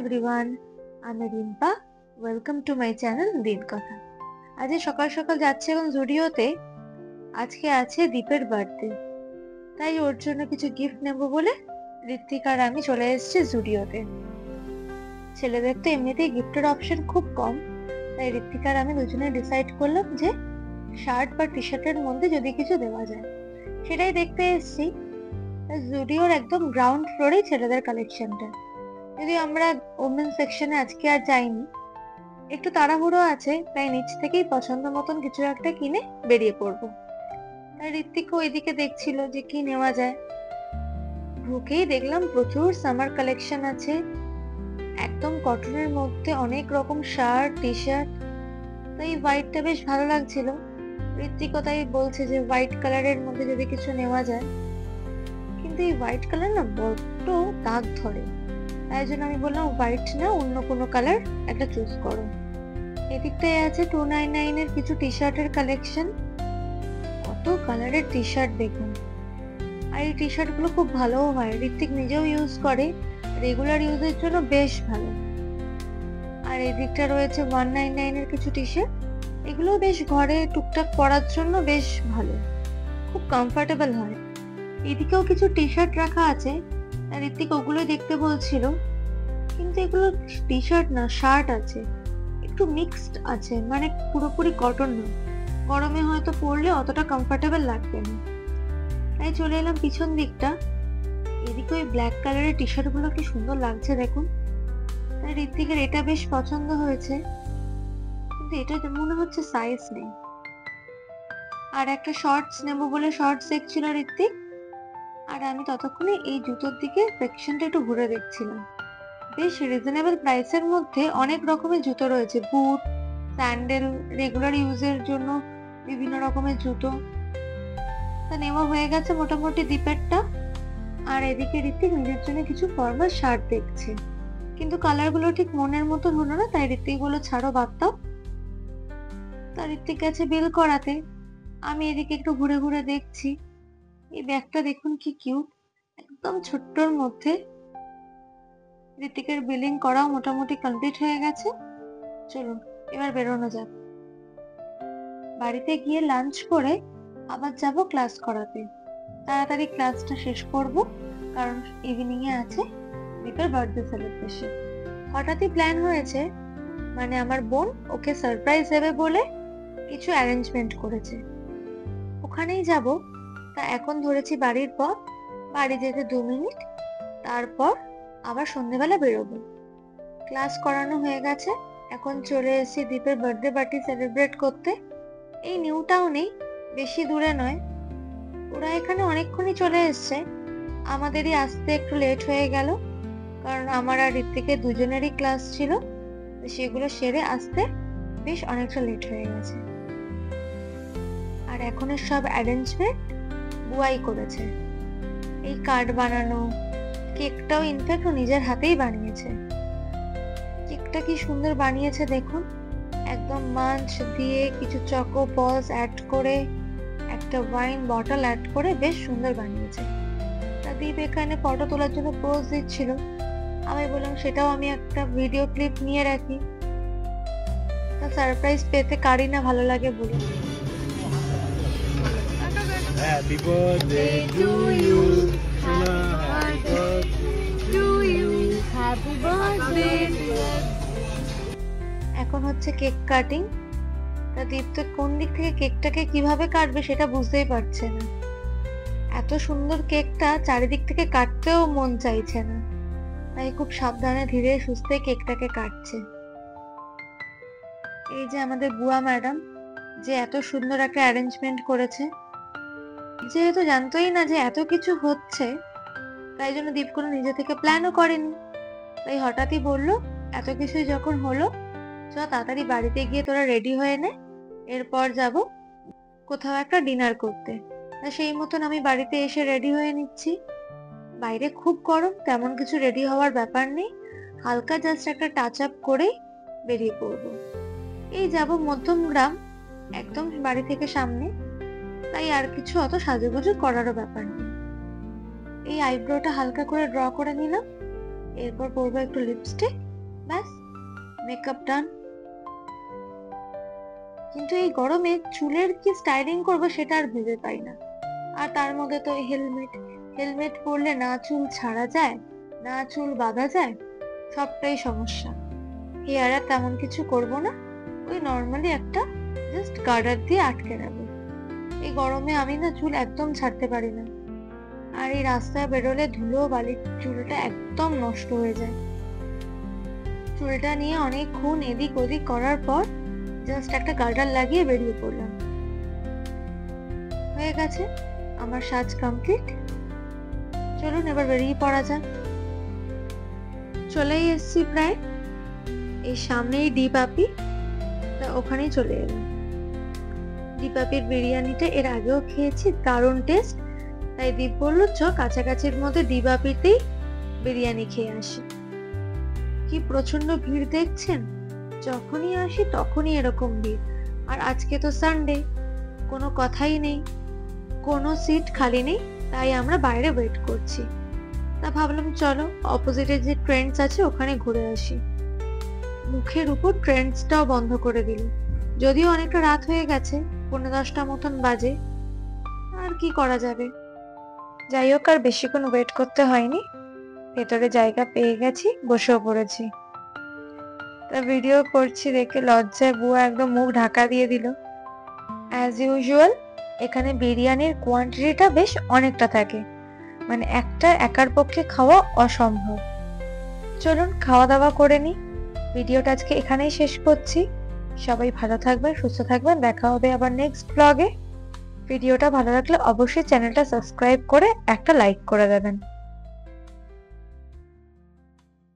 Everyone, আমি Rimpa. Welcome to my channel দিন কথা। আজ সকাল সকাল যাচ্ছে এখন জুডিওতে। আজকে আছে দীপের বার্থডে, তাই ওর জন্য কিছু গিফট নেব বলে ঋত্বিক আর আমি চলে এসেছি জুডিওতে। ছেলেদের তো এমনিতেই গিফটের অপশন খুব কম, তাই ঋত্বিক আর আমি দুজনে ডিসাইড করলাম যে শার্ট বা টি শার্টের মধ্যে যদি কিছু দেওয়া যায় সেটাই দেখতে এসেছি। জুডিওর একদম গ্রাউন্ড ফ্লোরেই ছেলেদের কালেকশনটা। যদি আমরা ওমেন সেকশনে আজকে আর যাইনি, একটু তাড়াহুড়ো আছে, তাই নিচ থেকেই পছন্দ মতন কিছু একটা কিনে বেরিয়ে পড়বো। তাই ঋত্বিক ওইদিকে দেখছিল যে কি নেওয়া যায়। ঢুকেই দেখলাম প্রচুর সামার কালেকশন আছে, একদম কটনের মধ্যে অনেক রকম শার্ট টি শার্ট। তো এই হোয়াইটটা বেশ ভালো লাগছিল। ঋত্বিকও তাই বলছে যে হোয়াইট কালারের মধ্যে যদি কিছু নেওয়া যায়, কিন্তু এই হোয়াইট কালার না বড্ড দাগ ধরে, তাই জন্য আমি বললাম হোয়াইট না, অন্য কোনো কালার একটা চুজ করো। এদিকটায় আছে 299 এর কিছু টি শার্টের কালেকশন। কত কালারের টি শার্ট দেখুন, আর এই টি শার্ট গুলো খুব ভালো হয়, ঋত্বিক নিজেও ইউজ করে, রেগুলার ইউজের জন্য বেশ ভালো। আর এদিকটা রয়েছে 199 এর কিছু টি শার্ট, এগুলো বেশ ঘরে টুকটাক পরার জন্য বেশ ভালো, খুব কমফোর্টেবল হয়। এদিকেও কিছু টি শার্ট রাখা আছে, আর ঋত্বিক ওগুলো দেখতে বলছিল, কিন্তু এগুলো টি শার্ট না, শার্ট আছে, একটু মিক্সড আছে, মানে পুরোপুরি কটন না, গরমে হয়তো পরলে অতটা কমফোর্টেবল লাগবে না। তাই চলে এলাম পিছন দিকটা। এদিকে ওই ব্ল্যাক কালারের টি শার্ট গুলো কি সুন্দর লাগছে দেখুন। তাই ঋত্বিকের এটা বেশ পছন্দ হয়েছে, কিন্তু এটা মনে হচ্ছে সাইজ নেই। আর একটা শর্টস নেব বলে শর্টস দেখছিল ঋত্বিক, আর আমি ততক্ষণে এই জুতোর দিকে সেকশনটা একটু ঘুরে দেখছিলাম। বেশ রিজনেবল প্রাইসের মধ্যে অনেক রকমের জুতো রয়েছে, বুট, স্যান্ডেল, রেগুলার ইউজের জন্য বিভিন্ন রকমের জুতো। তা নেওয়া হয়ে গেছে মোটামুটি দীপেরটা। আর এদিকে ঋত্বিক নিজের জন্য কিছু ফর্মাল শার্ট দেখছে, কিন্তু কালার গুলো ঠিক মনের মতন হলো না, তাই ঋত্বিক বললো ছাড়ো, বাদ দাও। তা ঋত্বিক গেছে বিল করাতে, আমি এদিকে একটু ঘুরে ঘুরে দেখছি। এই ব্যাগটা দেখুন কি কিউট, একদম ছোট্টর মধ্যে। ঋত্বিকের বিলিং করাও মোটামুটি কমপ্লিট হয়ে গেছে। চলুন এবার বেরোনো যাক। বাড়িতে গিয়ে লাঞ্চ করে আবার যাব ক্লাস করাতে। তাড়াতাড়ি ক্লাসটা শেষ করব, কারণ ইভিনিং এ আছে দীপের বার্থডে সেলিব্রেশন। হঠাৎই প্ল্যান হয়েছে, মানে আমার বোন ওকে সারপ্রাইজ দেবে বলে কিছু অ্যারেঞ্জমেন্ট করেছে, ওখানেই যাব। তা এখন ধরেছি বাড়ির পথ, বাড়ি যেতে 2 মিনিট, তারপর আবার সন্ধ্যেবেলা বেরোবো। ক্লাস করানো হয়ে গেছে, এখন চলে এসেছি দীপের বার্থডে পার্টি সেলিব্রেট করতে। এই নিউ টাউনেই, বেশি দূরে নয়। ওরা এখানে অনেকক্ষণই চলে এসছে, আমাদেরই আসতে একটু লেট হয়ে গেল, কারণ আমার আর ঋত্বিকের দুজনেরই ক্লাস ছিল, সেগুলো সেরে আসতে বেশ অনেকটা লেট হয়ে গেছে। আর এখনের সব অ্যারেঞ্জমেন্ট বুয়াই করেছে, এই কার্ড বানানো, কেকটাও ইনফ্যাক্ট ও নিজের হাতেই বানিয়েছে। কেকটা কি সুন্দর বানিয়েছে দেখুন, একদম মাঞ্চ দিয়ে কিছু চকো বলস অ্যাড করে, একটা ওয়াইন বটল অ্যাড করে বেশ সুন্দর বানিয়েছে। তা দীপ এখানে ফটো তোলার জন্য পোজ দিচ্ছিল, আমি বললাম সেটাও আমি একটা ভিডিও ক্লিপ নিয়ে রাখি। তা সারপ্রাইজ পেতে কারই না ভালো লাগে বলুন। Happy birthday to you, happy birthday to you, happy birthday. এখন হচ্ছে কেক কাটিং। তা দীপ তো কোন দিক থেকে কেকটাকে কিভাবে কাটবে সেটা বুঝতেই পারছে না। এত সুন্দর কেকটা চারিদিক থেকে কাটতেও মন চাইছে না, তাই খুব সাবধানে ধীরে সুস্থে কেকটাকে কাটছে। এই যে আমাদের বুয়া ম্যাডাম, যে এত সুন্দর একটা অ্যারেঞ্জমেন্ট করেছে, যেহেতু জানতোই না যে এত কিছু হচ্ছে, তাই জন্য দীপ কোনো নিজে থেকে প্ল্যানও করেনি, তাই হঠাৎই বললো এত কিছু যখন হলো, চ তাড়াতাড়ি বাড়িতে গিয়ে তোরা রেডি হয়ে নে, এরপর যাব কোথাও একটা ডিনার করতে। তা সেই মতন আমি বাড়িতে এসে রেডি হয়ে নিচ্ছি। বাইরে খুব গরম, তেমন কিছু রেডি হওয়ার ব্যাপার নেই, হালকা জাস্ট একটা টাচ আপ করে বেরিয়ে পড়বো। এই যাব মধ্যমগ্রাম, একদম বাড়ি থেকে সামনে, তাই আর কিছু অত সাজুগুজু করারও ব্যাপার নেই। এই আইব্রোটা হালকা করে ড্র করে নিলাম, এরপর পরবো একটু লিপস্টিক, ব্যাস, মেকআপ ডান। কিন্তু এই গরমে চুলের কি স্টাইলিং করবো সেটা আর ভেবে পাই না। আর তার মধ্যে তো হেলমেট পরলে না চুল ছাড়া যায় না চুল বাঁধা যায়, সবটাই সমস্যা। হেয়ার আর তেমন কিছু করব না, ওই নর্মালি একটা জাস্ট গার্ডার দিয়ে আটকে রাখবো। এই গরমে আমি না চুল একদম ছাড়তে পারি না, আর এই রাস্তায় বেরোলে ধুলো বালির চুলটা একদম নষ্ট হয়ে যায়। চুলটা নিয়ে অনেকক্ষণ এদিক ওদিক করার পর জাস্ট একটা গার্ডার লাগিয়ে বেরিয়ে পড়লাম। হয়ে গেছে আমার সাজ কমপ্লিট। চলুন এবার বেরিয়ে পড়া যাক। চলেই এসছি প্রায়, এই সামনেই ডি পাপি, তা ওখানেই চলে এলাম। ডি পাপির বিরিয়ানিটা এর আগেও খেয়েছি, দারুণ টেস্ট। তাই দীপ বলল চ কাছাকাছির মধ্যে ডি পাপিতেই বিরিয়ানি খেয়ে আসি। কি প্রচন্ড ভিড় দেখছেন, যখনই আসি তখনই এরকম ভিড়। আর আজকে তো সানডে, কোনো কথাই নেই, কোনো সিট খালি নেই, তাই আমরা বাইরে ওয়েট করছি। তা ভাবলাম চলো অপোজিটে যে ট্রেন্ডস আছে ওখানে ঘুরে আসি। মুখের উপর ট্রেন্ডসটাও বন্ধ করে দিল, যদিও অনেকটা রাত হয়ে গেছে, 9:30 মতন বাজে, আর কি করা যাবে। যাই হোক, আর বেশিক্ষণ ওয়েট করতে হয়নি, ভেতরে জায়গা পেয়ে গেছি, বসেও পড়েছি। তা ভিডিও করছি দেখে লজ্জায় বুয়া একদম মুখ ঢাকা দিয়ে দিল। অ্যাজ ইউজুয়াল এখানে বিরিয়ানির কোয়ান্টিটিটা বেশ অনেকটা থাকে, মানে একটা একার পক্ষে খাওয়া অসম্ভব। চলুন খাওয়া দাওয়া করে নি। ভিডিওটা আজকে এখানেই শেষ করছি। সবাই ভালো থাকবেন, সুস্থ থাকবেন, দেখা হবে আবার নেক্সট ব্লগে। ভিডিওটা ভালো লাগলে অবশ্যই চ্যানেলটা সাবস্ক্রাইব করে একটা লাইক করে দেবেন।